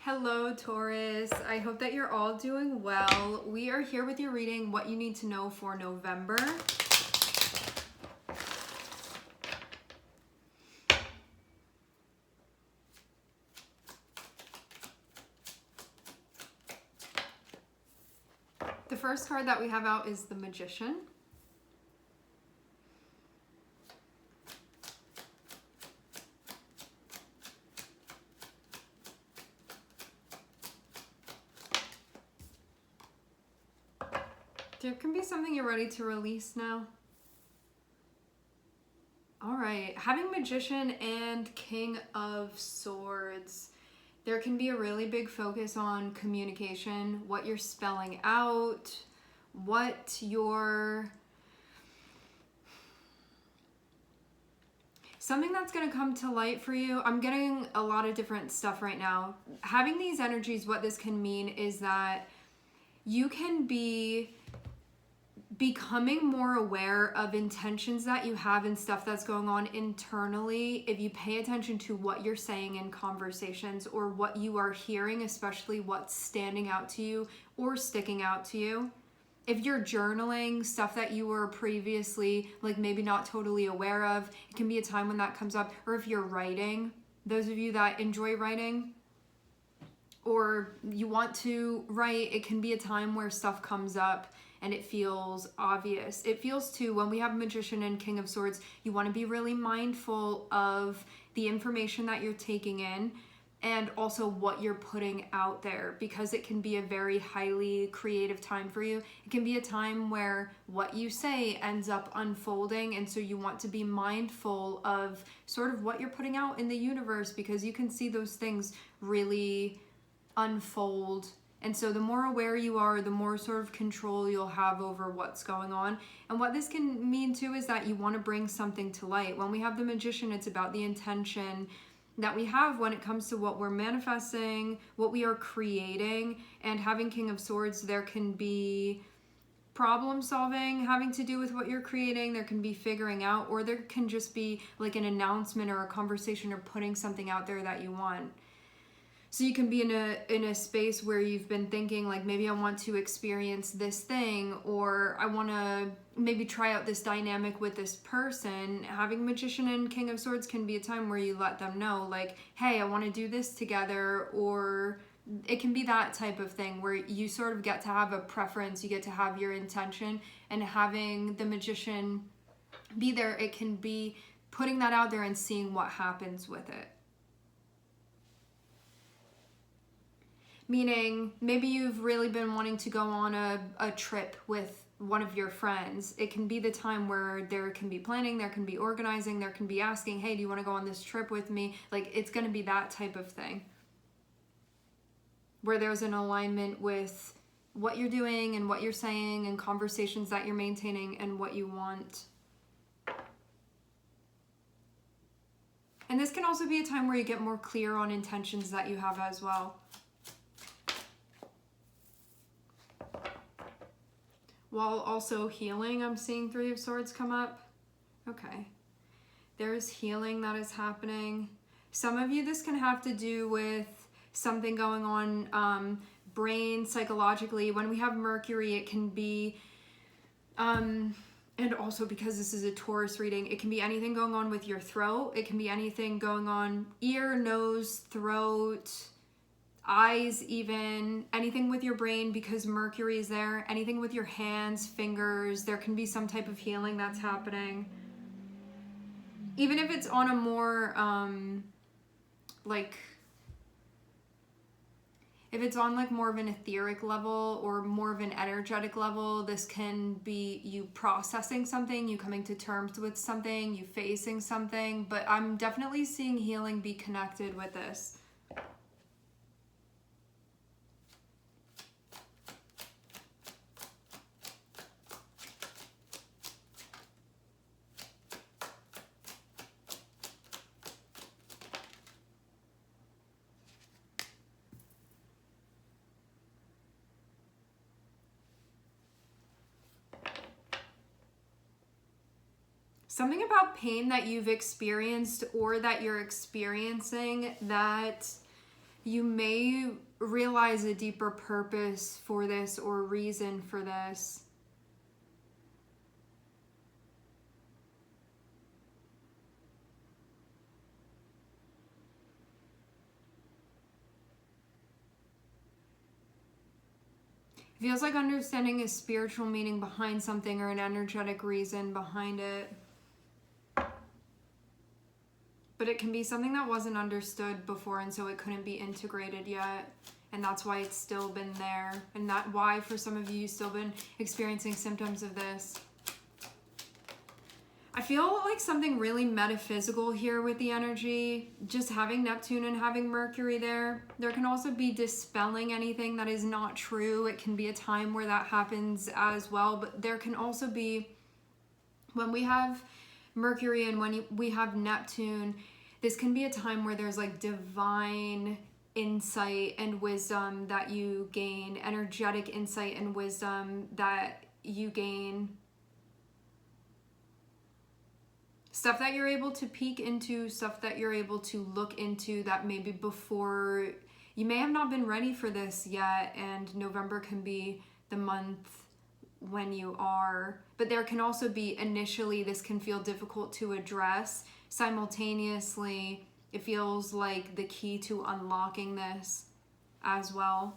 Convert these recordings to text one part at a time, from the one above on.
Hello, Taurus. I hope that you're all doing well. We are here with your reading, What You Need to Know for November. The first card that we have out is the Magician. There can be something you're ready to release now. All right, having Magician and King of Swords. There can be a really big focus on communication, what you're spelling out, what you're... Something that's going to come to light for you. I'm getting a lot of different stuff right now. Having these energies, what this can mean is that you can be becoming more aware of intentions that you have and stuff that's going on internally if you pay attention to what you're saying in conversations or what you are hearing, especially what's standing out to you or sticking out to you. If you're journaling stuff that you were previously like maybe not totally aware of, it can be a time when that comes up. Or if you're writing, those of you that enjoy writing or you want to write, it can be a time where stuff comes up and it feels obvious. It feels too, when we have Magician and King of Swords, you want to be really mindful of the information that you're taking in and also what you're putting out there, because it can be a very highly creative time for you. It can be a time where what you say ends up unfolding, and so you want to be mindful of sort of what you're putting out in the universe, because you can see those things really unfold. And so the more aware you are, the more sort of control you'll have over what's going on. And what this can mean too is that you want to bring something to light. When we have the Magician, it's about the intention that we have when it comes to what we're manifesting, what we are creating. And having King of Swords, there can be problem solving having to do with what you're creating. There can be figuring out, or there can just be like an announcement or a conversation or putting something out there that you want. So you can be in a space where you've been thinking like, maybe I want to experience this thing, or I want to maybe try out this dynamic with this person. Having Magician and King of Swords can be a time where you let them know like, hey, I want to do this together. Or it can be that type of thing where you sort of get to have a preference, you get to have your intention, and having the Magician be there, it can be putting that out there and seeing what happens with it. Meaning, maybe you've really been wanting to go on a trip with one of your friends. It can be the time where there can be planning, there can be organizing, there can be asking, hey, do you want to go on this trip with me? Like, it's going to be that type of thing. Where there's an alignment with what you're doing and what you're saying and conversations that you're maintaining and what you want. And this can also be a time where you get more clear on intentions that you have as well. While also healing, I'm seeing Three of Swords come up. Okay. There's healing that is happening. Some of you, this can have to do with something going on brain, psychologically. When we have Mercury, it can be, and also because this is a Taurus reading, it can be anything going on with your throat. It can be anything going on ear, nose, throat, eyes, even anything with your brain, because Mercury is there. Anything with your hands, fingers, there can be some type of healing that's happening. Even if it's on a more if it's on like more of an etheric level or more of an energetic level, this can be you processing something, you coming to terms with something, you facing something. But I'm definitely seeing healing be connected with this. Something about pain that you've experienced or that you're experiencing that You may realize a deeper purpose for this or reason for this. It feels like understanding a spiritual meaning behind something or an energetic reason behind it. But it can be something that wasn't understood before, and so it couldn't be integrated yet. And that's why it's still been there. And that's why for some of you, you've still been experiencing symptoms of this. I feel like something really metaphysical here with the energy. Just having Neptune and having Mercury there. There can also be dispelling anything that is not true. It can be a time where that happens as well. But there can also be, when we have Mercury and when we have Neptune, this can be a time where there's like divine insight and wisdom that you gain, energetic insight and wisdom that you gain. Stuff that you're able to peek into, stuff that you're able to look into that maybe before, you may have not been ready for this yet, and November can be the month when you are. But there can also be, initially, this can feel difficult to address. Simultaneously, it feels like the key to unlocking this as well.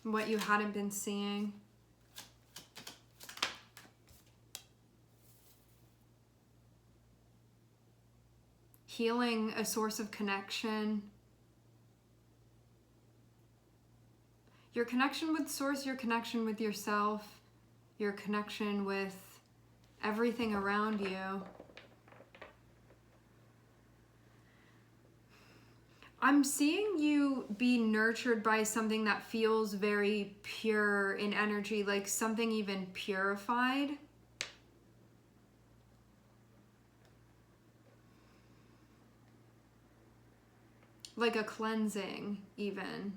What you hadn't been seeing. Healing a source of connection. Your connection with source, your connection with yourself, your connection with everything around you. I'm seeing you be nurtured by something that feels very pure in energy, like something even purified. Like a cleansing, even.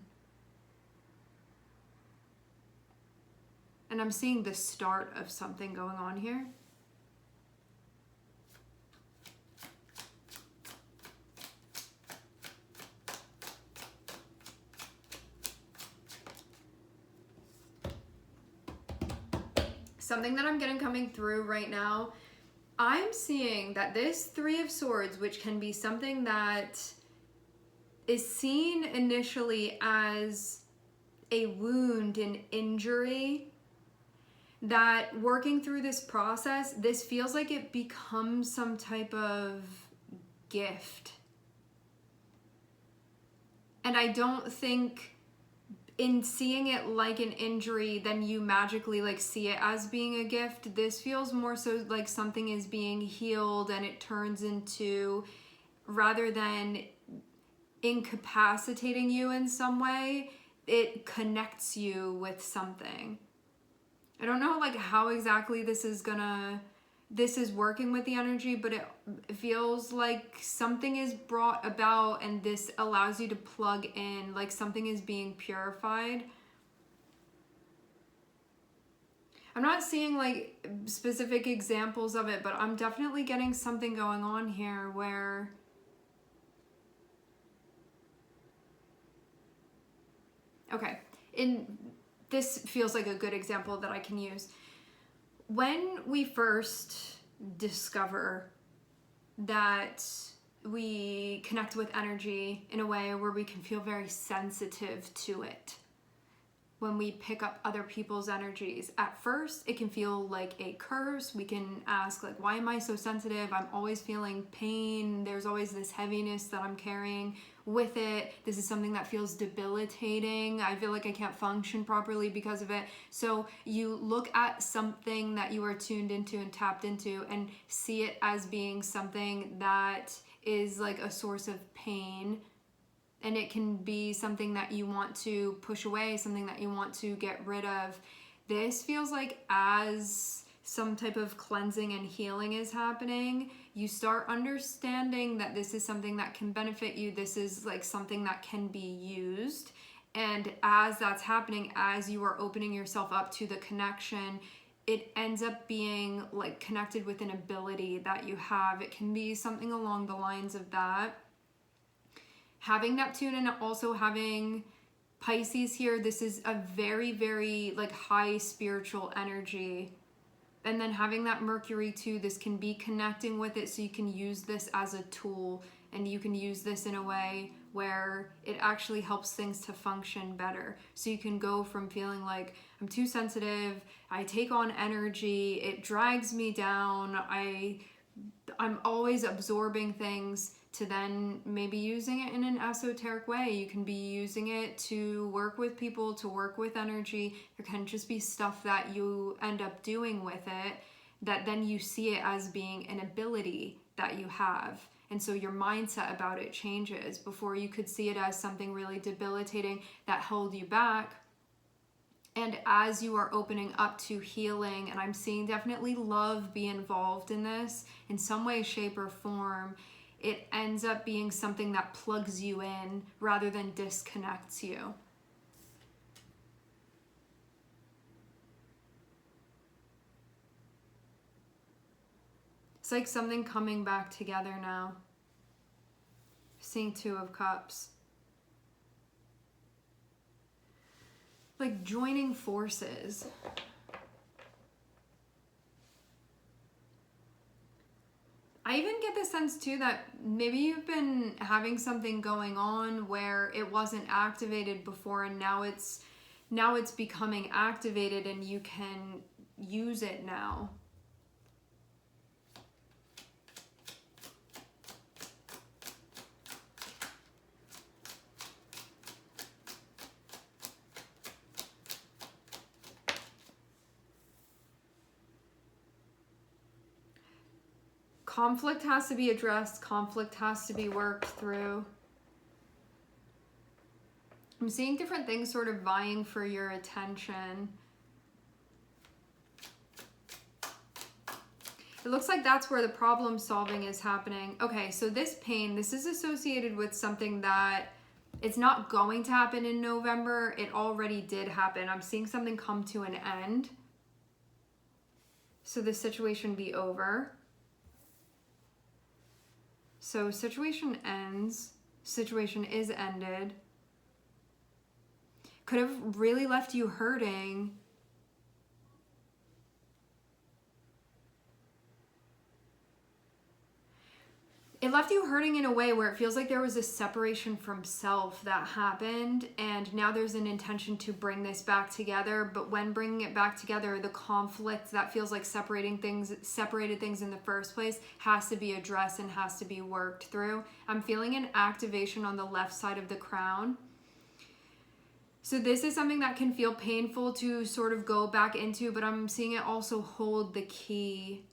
And I'm seeing the start of something going on here. Something that I'm getting coming through right now, I'm seeing that this Three of Swords, which can be something that is seen initially as a wound, an injury, that working through this process, this feels like it becomes some type of gift. And I don't think in seeing it like an injury, then you magically like see it as being a gift. This feels more so like something is being healed, and it turns into, rather than incapacitating you in some way, it connects you with something. I don't know like how exactly this is working with the energy, but it feels like something is brought about and this allows you to plug in, like something is being purified. I'm not seeing like specific examples of it, but I'm definitely getting something going on here where okay, this feels like a good example that I can use. When we first discover that we connect with energy in a way where we can feel very sensitive to it, when we pick up other people's energies, at first it can feel like a curse. We can ask like, why am I so sensitive? I'm always feeling pain. There's always this heaviness that I'm carrying with it. This is something that feels debilitating. I feel like I can't function properly because of it. So you look at something that you are tuned into and tapped into and see it as being something that is like a source of pain. And it can be something that you want to push away, something that you want to get rid of. This feels like as some type of cleansing and healing is happening, you start understanding that this is something that can benefit you. This is like something that can be used. And as that's happening, as you are opening yourself up to the connection, it ends up being like connected with an ability that you have. It can be something along the lines of that. Having Neptune and also having Pisces here, this is a very, very like high spiritual energy. And then having that Mercury too, this can be connecting with it, so you can use this as a tool, and you can use this in a way where it actually helps things to function better. So you can go from feeling like I'm too sensitive, I take on energy, it drags me down, I'm always absorbing things, to then maybe using it in an esoteric way. You can be using it to work with people, to work with energy. There can just be stuff that you end up doing with it that then you see it as being an ability that you have. And so your mindset about it changes. Before, you could see it as something really debilitating that held you back. And as you are opening up to healing, and I'm seeing definitely love be involved in this in some way, shape, or form, it ends up being something that plugs you in rather than disconnects you. It's like something coming back together now. Seeing Two of Cups. Like joining forces. I even get the sense too that maybe you've been having something going on where it wasn't activated before, and now it's becoming activated and you can use it now. Conflict has to be addressed. Conflict has to be worked through. I'm seeing different things sort of vying for your attention. It looks like that's where the problem solving is happening. Okay, so this pain, this is associated with something that it's not going to happen in November. It already did happen. I'm seeing something come to an end. So the situation be over. So situation ends, situation is ended. Could have really left you hurting. It left you hurting in a way where it feels like there was a separation from self that happened, and now there's an intention to bring this back together. But when bringing it back together, the conflict that feels like separated things in the first place has to be addressed and has to be worked through. I'm feeling an activation on the left side of the crown. So this is something that can feel painful to sort of go back into, but I'm seeing it also hold the key.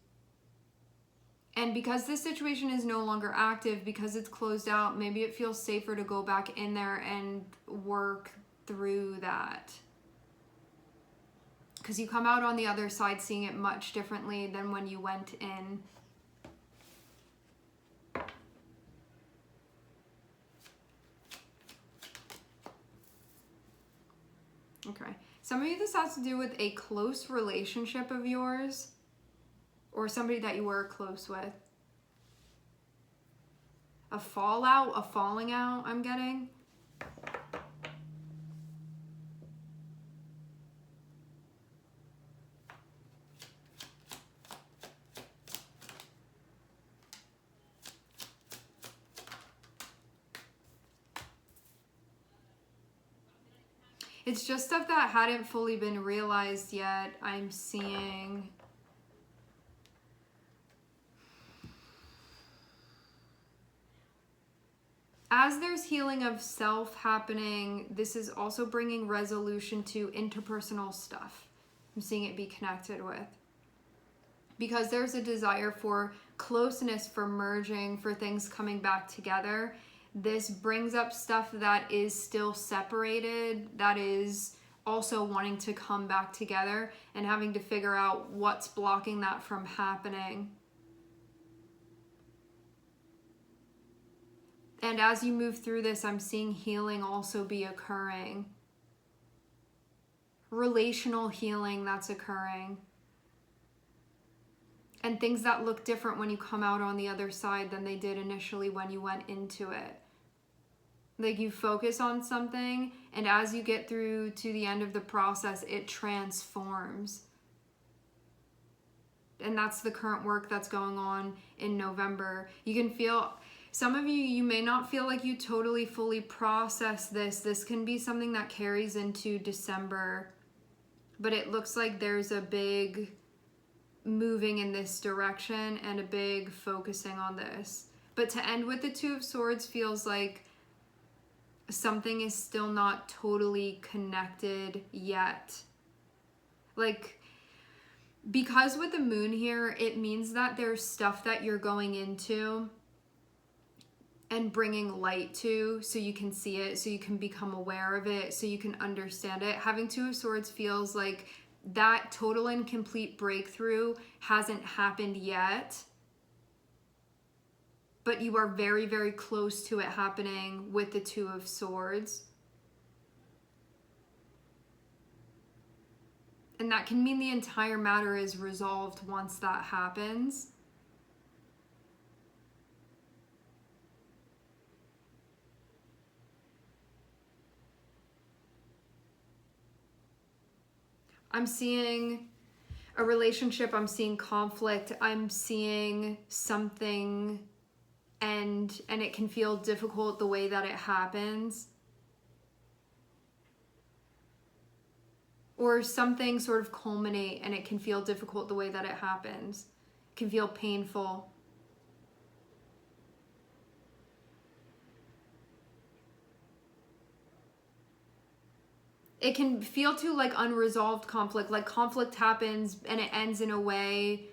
And because this situation is no longer active, because it's closed out, maybe it feels safer to go back in there and work through that. Because you come out on the other side seeing it much differently than when you went in. Okay. Some of you, this has to do with a close relationship of yours, or somebody that you were close with. A fallout, a falling out, I'm getting. It's just stuff that hadn't fully been realized yet, I'm seeing. As there's healing of self happening, this is also bringing resolution to interpersonal stuff. I'm seeing it be connected with. Because there's a desire for closeness, for merging, for things coming back together. This brings up stuff that is still separated, that is also wanting to come back together and having to figure out what's blocking that from happening. And as you move through this, I'm seeing healing also be occurring. Relational healing that's occurring. and things that look different when you come out on the other side than they did initially when you went into it. Like, you focus on something, and as you get through to the end of the process, it transforms. And that's the current work that's going on in November. You can feel, some of you may not feel like you totally fully process this. This can be something that carries into December, but it looks like there's a big moving in this direction and a big focusing on this. But to end with the Two of Swords feels like something is still not totally connected yet. Like, because with the moon here, it means that there's stuff that you're going into and bringing light to, so you can see it, so you can become aware of it, so you can understand it. Having Two of Swords feels like that total and complete breakthrough hasn't happened yet, but you are very, very close to it happening with the Two of Swords. And that can mean the entire matter is resolved once that happens. I'm seeing a relationship, I'm seeing conflict, I'm seeing something end, and it can feel difficult the way that it happens. Or something sort of culminate and it can feel difficult the way that it happens. It can feel painful. It can feel too like unresolved conflict, like conflict happens and it ends in a way,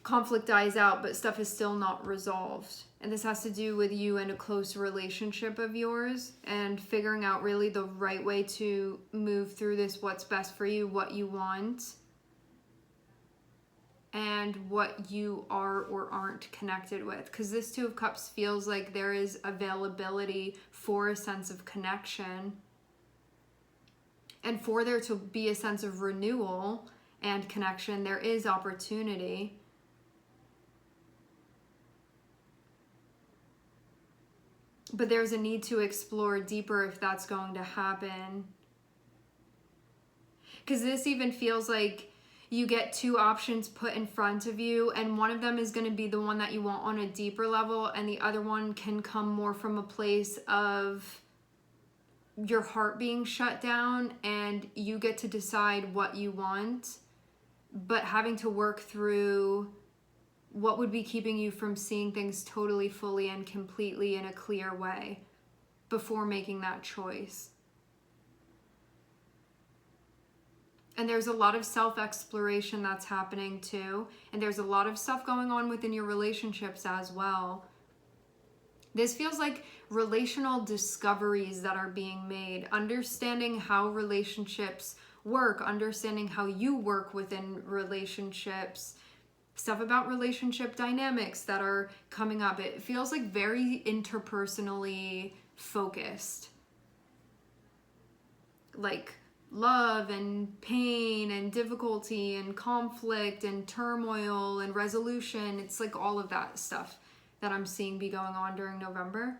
conflict dies out, but stuff is still not resolved. And this has to do with you and a close relationship of yours and figuring out really the right way to move through this, what's best for you, what you want, and what you are or aren't connected with. Because this Two of Cups feels like there is availability for a sense of connection. And for there to be a sense of renewal and connection, there is opportunity. But there's a need to explore deeper if that's going to happen. Because this even feels like you get two options put in front of you, and one of them is going to be the one that you want on a deeper level, and the other one can come more from a place of your heart being shut down and you get to decide what you want, but having to work through what would be keeping you from seeing things totally, fully, and completely in a clear way before making that choice. And there's a lot of self-exploration that's happening too, and there's a lot of stuff going on within your relationships as well. This feels like relational discoveries that are being made, understanding how relationships work, understanding how you work within relationships, stuff about relationship dynamics that are coming up. It feels like very interpersonally focused. Like love and pain and difficulty and conflict and turmoil and resolution. It's like all of that stuff that I'm seeing be going on during November.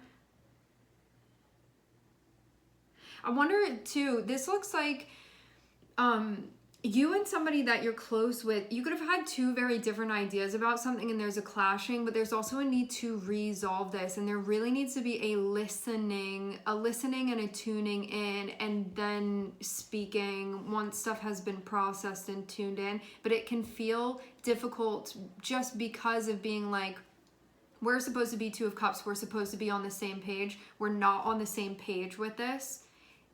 I wonder too, this looks like you and somebody that you're close with, you could have had two very different ideas about something and there's a clashing, but there's also a need to resolve this, and there really needs to be a listening and a tuning in, and then speaking once stuff has been processed and tuned in. But it can feel difficult just because of being like, we're supposed to be Two of Cups. We're supposed to be on the same page. We're not on the same page with this.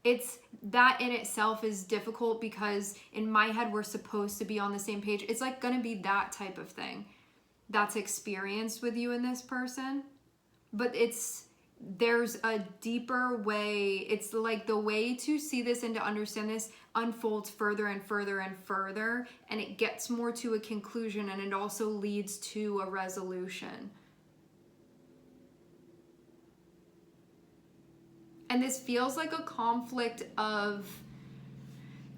It's that in itself is difficult because in my head, we're supposed to be on the same page. It's like going to be that type of thing that's experienced with you and this person. But there's a deeper way. It's like the way to see this and to understand this unfolds further and further and further. And it gets more to a conclusion, and it also leads to a resolution. And this feels like a conflict of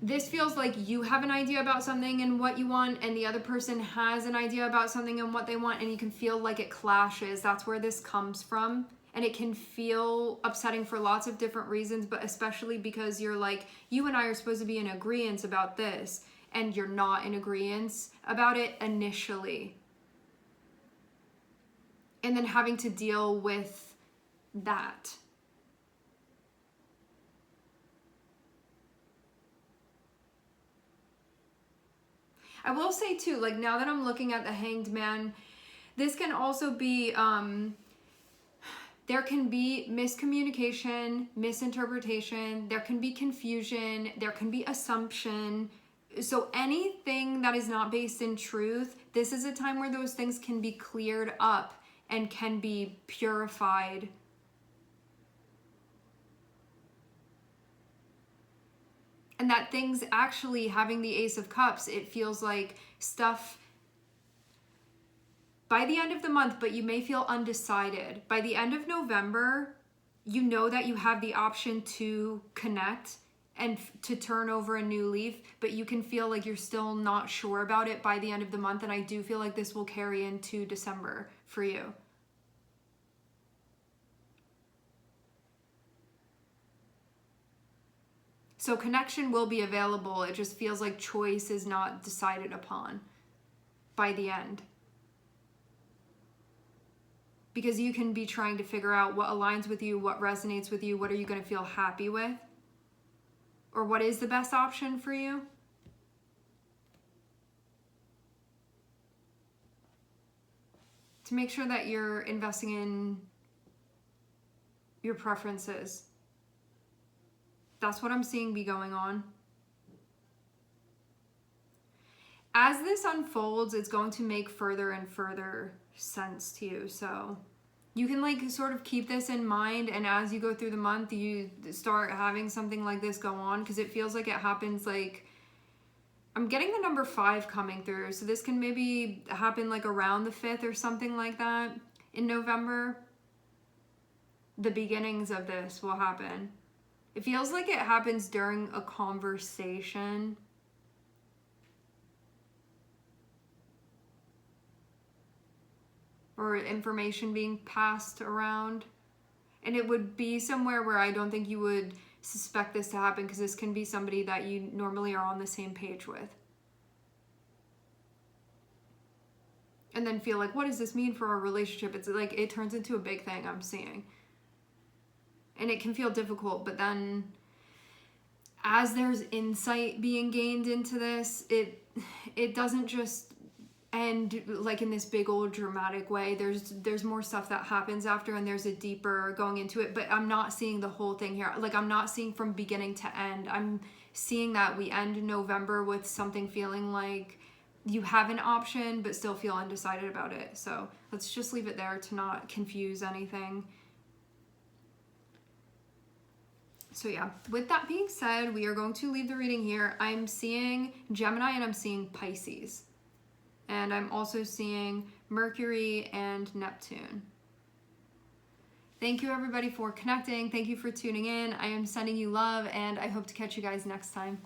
this feels like you have an idea about something and what you want, and the other person has an idea about something and what they want, and you can feel like it clashes. That's where this comes from. And it can feel upsetting for lots of different reasons, but especially because you're like, you and I are supposed to be in agreement about this, and you're not in agreement about it initially. And then having to deal with that. I will say too, like now that I'm looking at the Hanged Man, this can also be, there can be miscommunication, misinterpretation, there can be confusion, there can be assumption. So anything that is not based in truth, this is a time where those things can be cleared up and can be purified. And that things actually, having the Ace of Cups, it feels like stuff by the end of the month, but you may feel undecided. By the end of November, you know that you have the option to connect and to turn over a new leaf, but you can feel like you're still not sure about it by the end of the month. And I do feel like this will carry into December for you. So connection will be available. It just feels like choice is not decided upon by the end. Because you can be trying to figure out what aligns with you, what resonates with you, what are you going to feel happy with? Or what is the best option for you? To make sure that you're investing in your preferences. That's what I'm seeing be going on. As this unfolds, it's going to make further and further sense to you. So you can like sort of keep this in mind, and as you go through the month, you start having something like this go on, because it feels like it happens like, I'm getting the number 5 coming through. So this can maybe happen like around the 5th or something like that in November. The beginnings of this will happen. It feels like it happens during a conversation. Or information being passed around. And it would be somewhere where I don't think you would suspect this to happen, because this can be somebody that you normally are on the same page with. And then feel like, what does this mean for our relationship? It's like, it turns into a big thing I'm seeing. And it can feel difficult, but then as there's insight being gained into this, it doesn't just end like in this big old dramatic way. There's more stuff that happens after, and there's a deeper going into it, but I'm not seeing the whole thing here. Like, I'm not seeing from beginning to end. I'm seeing that we end November with something feeling like you have an option but still feel undecided about it. So let's just leave it there to not confuse anything. So yeah, with that being said, we are going to leave the reading here. I'm seeing Gemini and I'm seeing Pisces. And I'm also seeing Mercury and Neptune. Thank you everybody for connecting. Thank you for tuning in. I am sending you love, and I hope to catch you guys next time.